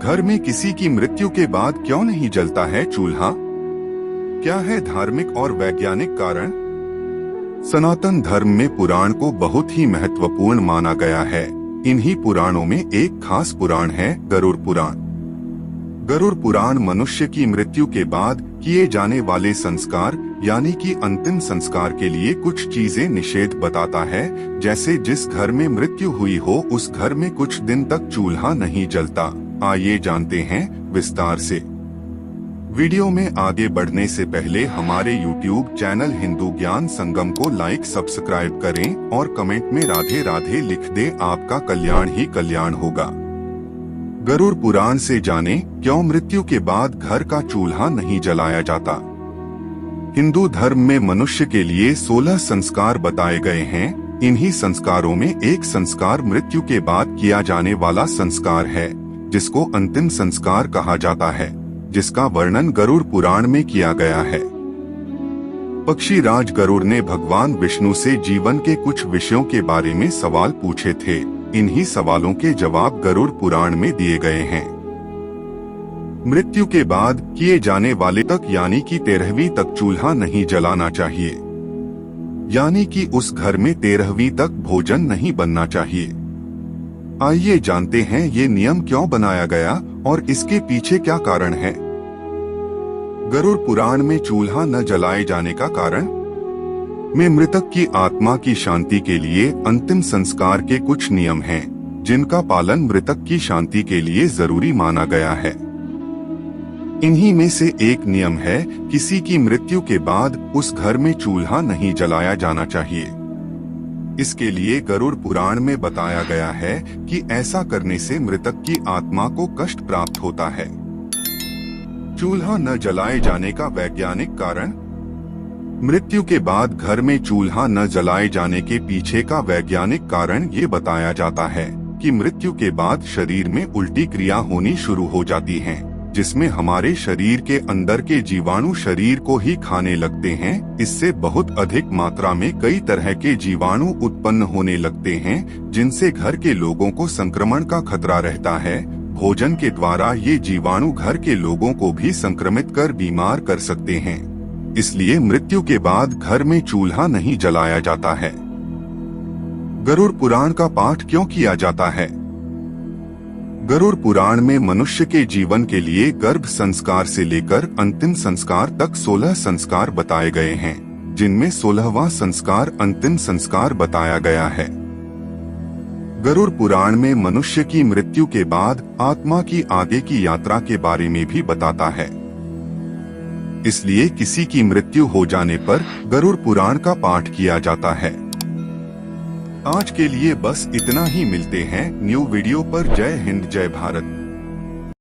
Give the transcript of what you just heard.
घर में किसी की मृत्यु के बाद क्यों नहीं जलता है चूल्हा? क्या है धार्मिक और वैज्ञानिक कारण? सनातन धर्म में पुराण को बहुत ही महत्वपूर्ण माना गया है। इन्हीं पुराणों में एक खास पुराण है गरुड़ पुराण। गरुड़ पुराण मनुष्य की मृत्यु के बाद किए जाने वाले संस्कार यानी कि अंतिम संस्कार के लिए कुछ चीजें निषेध बताता है। जैसे जिस घर में मृत्यु हुई हो उस घर में कुछ दिन तक चूल्हा नहीं जलता। आइए जानते हैं विस्तार से। वीडियो में आगे बढ़ने से पहले हमारे YouTube चैनल हिंदू ज्ञान संगम को लाइक सब्सक्राइब करें और कमेंट में राधे राधे लिख दे। आपका कल्याण ही कल्याण होगा। गरुड़ पुराण से जाने क्यों मृत्यु के बाद घर का चूल्हा नहीं जलाया जाता। हिंदू धर्म में मनुष्य के लिए 16 संस्कार बताए गए हैं। इन्हीं संस्कारों में एक संस्कार मृत्यु के बाद किया जाने वाला संस्कार है, जिसको अंतिम संस्कार कहा जाता है, जिसका वर्णन गरुड़ पुराण में किया गया है। पक्षी राज गरुड़ ने भगवान विष्णु से जीवन के कुछ विषयों के बारे में सवाल पूछे थे। इन्हीं सवालों के जवाब गरुड़ पुराण में दिए गए हैं। मृत्यु के बाद किए जाने वाले तक यानी कि 13वीं तक चूल्हा नहीं जलाना चाहिए, यानी कि उस घर में 13वीं तक भोजन नहीं बनना चाहिए। आइए जानते हैं ये नियम क्यों बनाया गया और इसके पीछे क्या कारण है। गरुड़ पुराण में चूल्हा न जलाए जाने का कारण में मृतक की आत्मा की शांति के लिए अंतिम संस्कार के कुछ नियम हैं, जिनका पालन मृतक की शांति के लिए जरूरी माना गया है। इन्हीं में से एक नियम है, किसी की मृत्यु के बाद उस घर में चूल्हा नहीं जलाया जाना चाहिए। इसके लिए गरुड़ पुराण में बताया गया है कि ऐसा करने से मृतक की आत्मा को कष्ट प्राप्त होता है। चूल्हा न जलाए जाने का वैज्ञानिक कारण। मृत्यु के बाद घर में चूल्हा न जलाए जाने के पीछे का वैज्ञानिक कारण ये बताया जाता है कि मृत्यु के बाद शरीर में उल्टी क्रिया होनी शुरू हो जाती है, जिसमें हमारे शरीर के अंदर के जीवाणु शरीर को ही खाने लगते हैं। इससे बहुत अधिक मात्रा में कई तरह के जीवाणु उत्पन्न होने लगते हैं, जिनसे घर के लोगों को संक्रमण का खतरा रहता है। भोजन के द्वारा ये जीवाणु घर के लोगों को भी संक्रमित कर बीमार कर सकते हैं। इसलिए मृत्यु के बाद घर में चूल्हा नहीं जलाया जाता है। गरुड़ पुराण का पाठ क्यों किया जाता है? गरुड़ पुराण में मनुष्य के जीवन के लिए गर्भ संस्कार से लेकर अंतिम संस्कार तक 16 संस्कार बताए गए हैं, जिनमें 16वां संस्कार अंतिम संस्कार बताया गया है। गरुड़ पुराण में मनुष्य की मृत्यु के बाद आत्मा की आगे की यात्रा के बारे में भी बताता है। इसलिए किसी की मृत्यु हो जाने पर गरुड़ पुराण का पाठ किया जाता है। आज के लिए बस इतना ही। मिलते हैं न्यू वीडियो पर। जय हिंद, जय भारत।